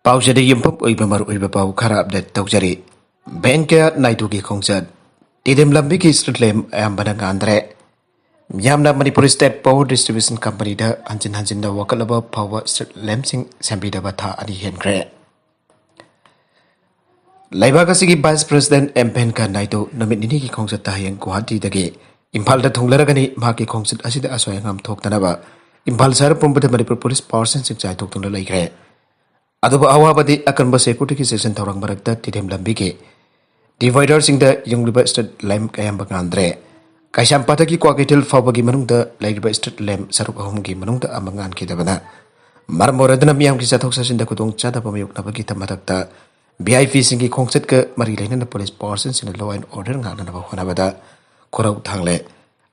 Pausada yumpap oiba maru oiba pau khara update taujari. Benka naitugi khongsa. Tidem lambi ki stretlem ayambana ngandre. Yamna Manipur State Power Distribution Company da hanjin da wakalaba power stretlem sing sambida batha ani henkre. Laibaga sigi Vice President M. Benka Naidu namit nini ki khongsa tahayang Guwahati dagi. Impal da thunglaragani maki khongsa asida asoyangam thoktanaba. Impal sar pumbada Manipur Police Power Sensing Jai thoktungla laikre. Aduba awabadi akan security ki section thorang barakta tidem lambike divider singda yungliba state lem kayam bangandre kaisam pataki kwakitil fawagi manungda laiba state lem saruk ahum gi manungda amangan kidabana marmoradana miyam ki sathok sasinda kudong chada pamayuk nabagi tamatakta BIP singi khongset ka mari laina police person sin law and order ngana naba honabada korau thangle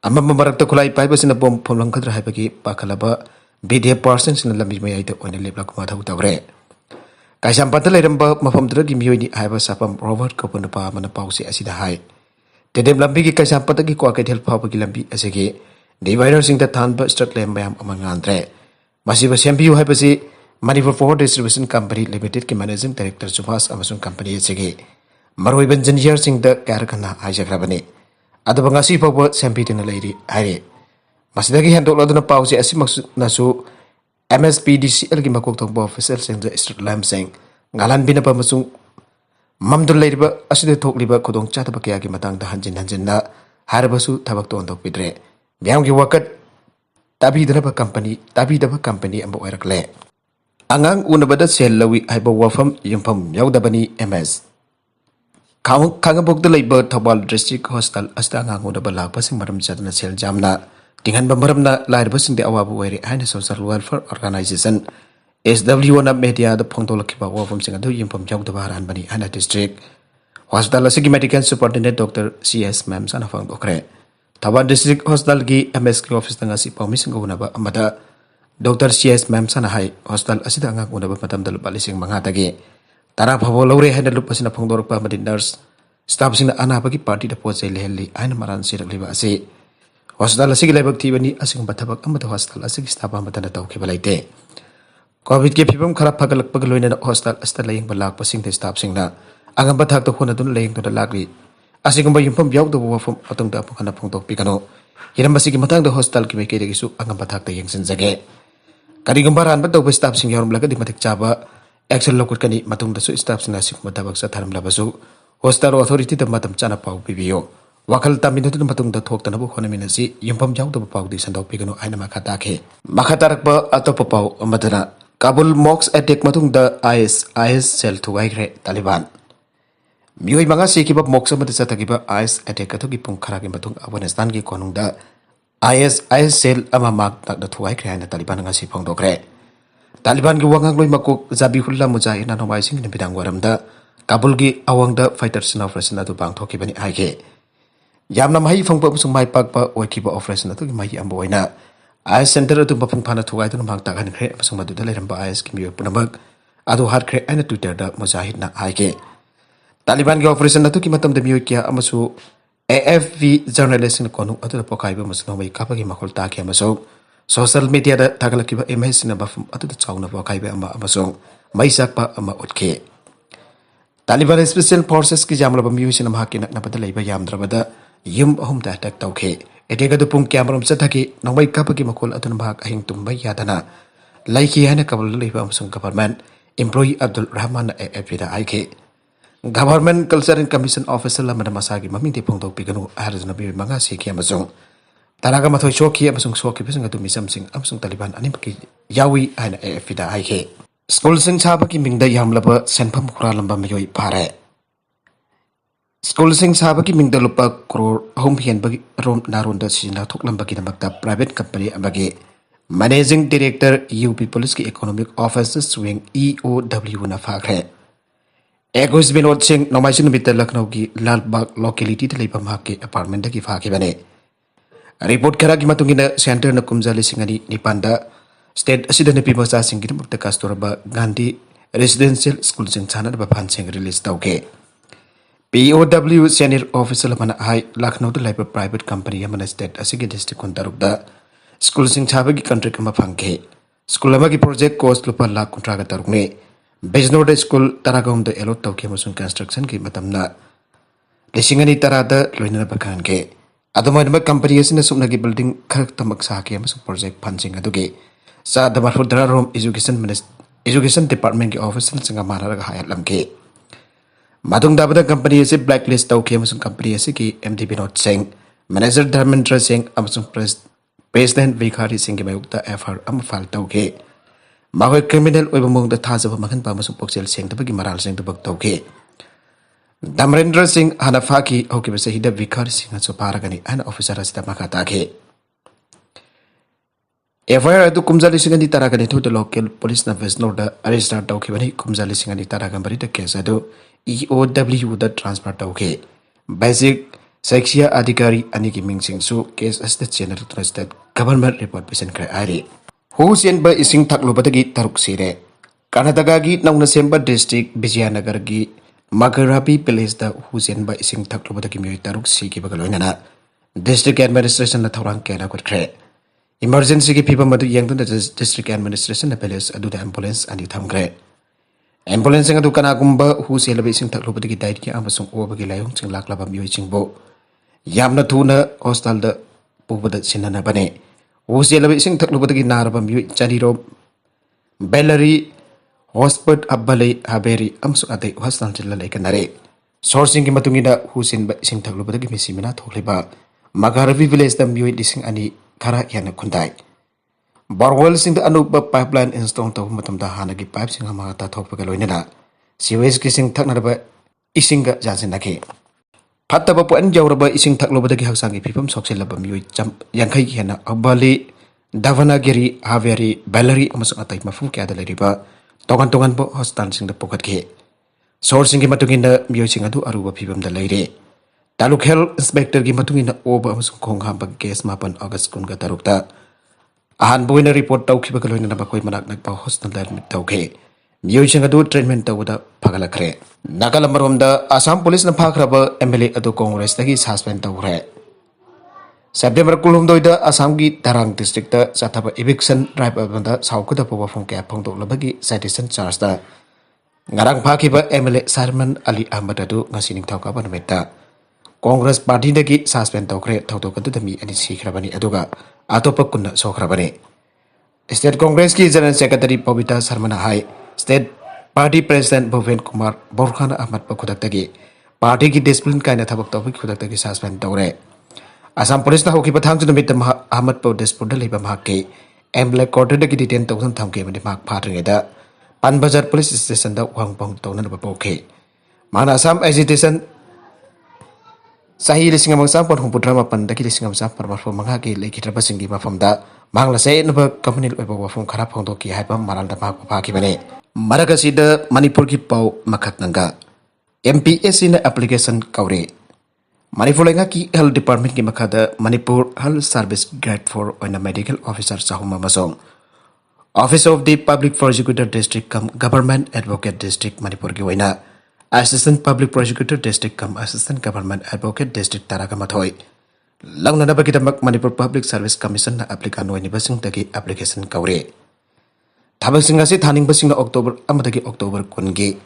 amma marakta khulai paiba sin bom phomlang khadra haibagi pakhalaba BDF person sin lambi mayai ta oina lepla kuma thau tawre Kaisam pata leramba mafam dragi miyoini haiba sapam Robert Kopana pa mana pausi asida hai. Tedem lambi ki kaisam pata ki kwa ketel pa ki lambi asege. Divider sing the thanba strat lem bayam amangandre. Masiba sempiu haiba si Manipur Power Distribution Company Limited ki managing director Subhas Amazon Company asege. Maroi engineer sing the karakana haijagrabani. Adu bangasi pa sempi tina leiri haire. Masida ki handok laduna pausi asimak nasu MSPDCL ki makok thok bo official sing the street lamp sing ngalan bina pa masung mamdul leiba aside thok liba khodong cha tabak ya ki matang da hanjin na harbasu thabak to ondok pidre byam ki wakat tabi daba company ambo oirakle angang unabada sel lawi aiba wafam yumpham yaudabani MS khangabok da leiba Thobal district hostel asta angang unaba lakpa sing maram chadna sel jamna Dengan pemberamna lahir besing di awabu wari hanya social welfare organization SW na media da pongtol kiba wafam sing adu yimpam jauh da baharan bani hana district hospital sigi medical superintendent Dr. CS Mem sana fang dokre Thobal district hospital gi MSK office tanga si pawmi sing guna ba amada Dr. CS Mem sana hai hospital asida anga guna ba matam dal balising mangatagi tara phabo lore hana lupa sina pongdor pa madi nurse staff sing ana bagi party da pose lehli hana maran sirak liba asi Hospital asigi lebak tibani asing batabak amata hospital asigi staff amata na tau kibalaite. COVID ke pibam kharap pagalak pagaloina na hospital asta laying balak pasing te staff sing na angam batak to hona dun laying to da lagri. Asing ba yumpam biaw do wafam atong da apong kana pongtok pikano. Hiram basigi matang da hospital ki meke gisu angam batak ta yang senjage. Kari gambaran ba do staff sing yarum laga di matik chaba action lokut kani matung da su staff sing asik matabak sa tharam labasu hospital authority da matam chana pau bibiyo. Wakal tamin itu matung da thok tanabu khona minasi yumpam jaw da pau di sandok pigano aina makata ke makatarak ba ato pau amadana Kabul mocks attack matung da IS sel thuai gre Taliban mioi manga si ki ba mocks amata sa tagiba IS attack to gi pung khara gi matung Afghanistan gi konung da IS sel ama mak tak da thuai gre na Taliban nga si phong dokre Taliban gi wangang loi makuk Zabihullah Mujahidin na nomai sing ni bidang waram da Kabul gi awang da fighters na operation atu bang thoki bani aike Yamna mahi fangpa busung mai pakpa oikiba operation atu mahi ambo oina IS center atu bapung phana thugai tu namang takan khre busung madu da leram ba IS ki miyo punabak adu har khre ana Twitter da mujahid na aike Taliban ki operation atu ki matam da miyo kya amasu AFP journalist ni konu atu da pokai ba musno mai kapa ki makol ta kya amasu social media da tagalakiba MS na bafum atu da chauna pokai ba amasu mai sakpa ama utke Taliban special forces ki jamla ba miyo sinam hakina na badalai ba yamdrabada Yum ahum da attack tauke etega du pung kyamaram sathaki nongbai kapaki makol atun bahak ahing tumbai yadana laiki hana kabul leiba amsung government employee Abdul Rahman AFPda aike government culture and commission officer lamada masagi maming ti pungtok piganu aharjuna bi manga seki amasung taraga mathoi shoki amasung shoki bisung atu misam sing amsung Taliban animki yawi hana AFPda aike school sing sabaki mingda yamlaba senpham khura lamba mayoi phare School sing sabaki mingda lupa crore home hian bagi rom narunda sina thoklam bagi namakta private company abagi managing director UP police ki economic officers wing EOW na phakre Egos Binod Singh nomaisin bitter Lucknow ki Lalbagh locality te leipam hake apartment ki phake bane report kara ki matungina center na kumjali singani nipanda state asida ne pimasa singin mukta kasturba Gandhi residential school sing chana ba phan sing release tauke POW senior officer mana hai Lucknow to labor private company mana state asigi district kontaruk da school sing chabe ki contract ma phangke school ma ki project cost lupa lakh contract taruk me Bijnor School Taragom the Elo Tokyo construction ki matamna Lishingani Tarada Luina Bakan ke Adamama company is in the Sumnagi building Kartamaksaki project punching aduge sa the Mahudra Room Education Department office in Singamara Hayatlam ke Madung Dabada company is a blacklist Tokyo company is ki MDB not saying Manager Dharmendra Singh Amazon President Vikari Singh Mayukta FR Amfal Tauke Mahoy criminal Webamong the Taz of Mahan Pamasum Poxel Singh the Bagi Maral Singh the Buk Tauke Dharmendra Singh Hanafaki Hokibasa Hida Vikari Singh and Soparagani and officer Asita Makatake FIR to Kumzali Singh Taragani to the local police Navis Norda Aristar Tauki Kumzali Singh Taragambari the Kesado EOW the transport Tauke Basic Sexia Adhikari Aniki Ming Singh Su case as the general trusted government report present Ari. Who sent by Ising Taklobatagi Taruk Sire. Kanatagagi Naunasemba district Bijayanagargi Magarapi Place the who sent by Ising Taklobataki Taruk Siki Bagalona. District administration at Taurang Kera could create. Emergency people Madu Yang the district administration appellees adu the ambulance and it hungry. Ambulance adu Kanagumba who celebrating Taklobataki died Amazon Overgilayung Laklaba Muchingbo. Yamna tuna hostal the Pubada Sinana Bane. Usiela sing Taklubati Narabam Chaniro Bellary Hospit Abale Haberi Amsu Ade Hostal like Nare. Sourcing Matumida who sing Sing Taklubati Missimina Toliba Magaravi village the Mui dissing Ani Kara Yana Kundai. Barwell sing the Anuba pipeline installed of Matamda Hanagi pipes in Hamata Topagaloina. Siwes kissing Taknaba Isinga Jansinaki. Pataba po an jawraba ising taklobadagi hausangi pipam sokselaba miui jam yangkai hena abali davanagiri haveri bellary amasung atay mafum kaya dalariba tongan po hostan sing da pokat ke sourcing gi matungin da miui sing adu aruba pipam dalare taluk health inspector gi matungin da oba amasung kongham bag case mapan August kun ga tarukta ahan boina report taw khiba kaloina na bakoy manak nagpa hostan dar mit tawke miui sing adu treatment tawda pagalakre Nakalamarom da Assam Police na Pakraba MLA ado Congress tagi suspend tawre. September kulum doida Assam gi Tarang district da sataba eviction drive abanda saukuda pawa phong kaya phong do labagi citizen charge da. Ngarang pakiba MLA Sarman Ali Ahmad ado ngasining tawka ba nameta. Congress party dagi suspend tawkre tawdo kantu dami ani sikrabani adoga atopa kunna sokrabani. State Congress ki General Secretary Pabita Sarmana Hai State Party President Bhupen Kumar Borkhana Ahmad Pakudaki Party ki discipline kind of Tabak Kudaki suspend Dore. Assam Police na Hoki Patang to the Mitam Ahmad Po Despoda Libam Haki, Emble quartered the 10,000 Tamke with the Mark Patrida, Panbazar Police Station the Wang Pong Tonan of Poke. Mana Assam agitation Sahi listening among some for whom Putrama Pandaki listening of some for Mahaki, Lake Trapasingiba from the Mangla say no company from Karapondoki Hypam Maranda Paki Bane. Maragasida Manipur ki pau makatnanga MPS in application kaure Manipur ki health department ki makada Manipur Health Service Grade for on a medical officer sahuma masong Office of the Public Prosecutor District cum Government Advocate District Manipur ki waina Assistant Public Prosecutor District cum Assistant Government Advocate District Tarakamathoy Lang na nabagitamak Manipur Public Service Commission na applikan wani basing tagi application kaure Tabak singasi thaning basing na October amadagi October kungi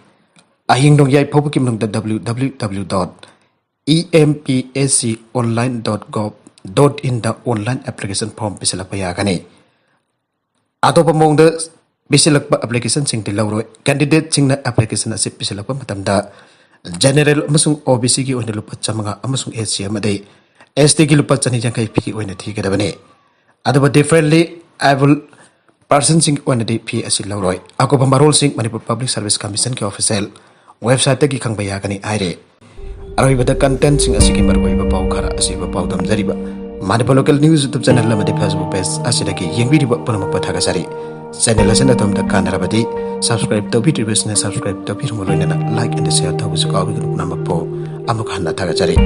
ahing dong yai phobu kim dong www.empsconline.gov.in da online application form bisalak pa yakani ato pa mong da bisalak pa application sing tilawro candidate sing na application na sip bisalak pa matamda general amasung OBC ki oina lupat sa mga amasung SC amaday ST ki lupat sa niyang kay piki oina tigadabani ato pa differently I will person sing on the PSC Lawroy. Ako pamarol sing Manipur Public Service Commission ke official website ki kang bayagani aire. Aroy bada content sing asiki marway bapaw kara asiba paw dam zariba. Manipur Local News YouTube channel lamade Facebook page asidaki yang video panama pathaga sari. Channel asan atom da kanarabadi subscribe to video na subscribe to video na like and share to busu kawi group number po amuk hanna thaga sari.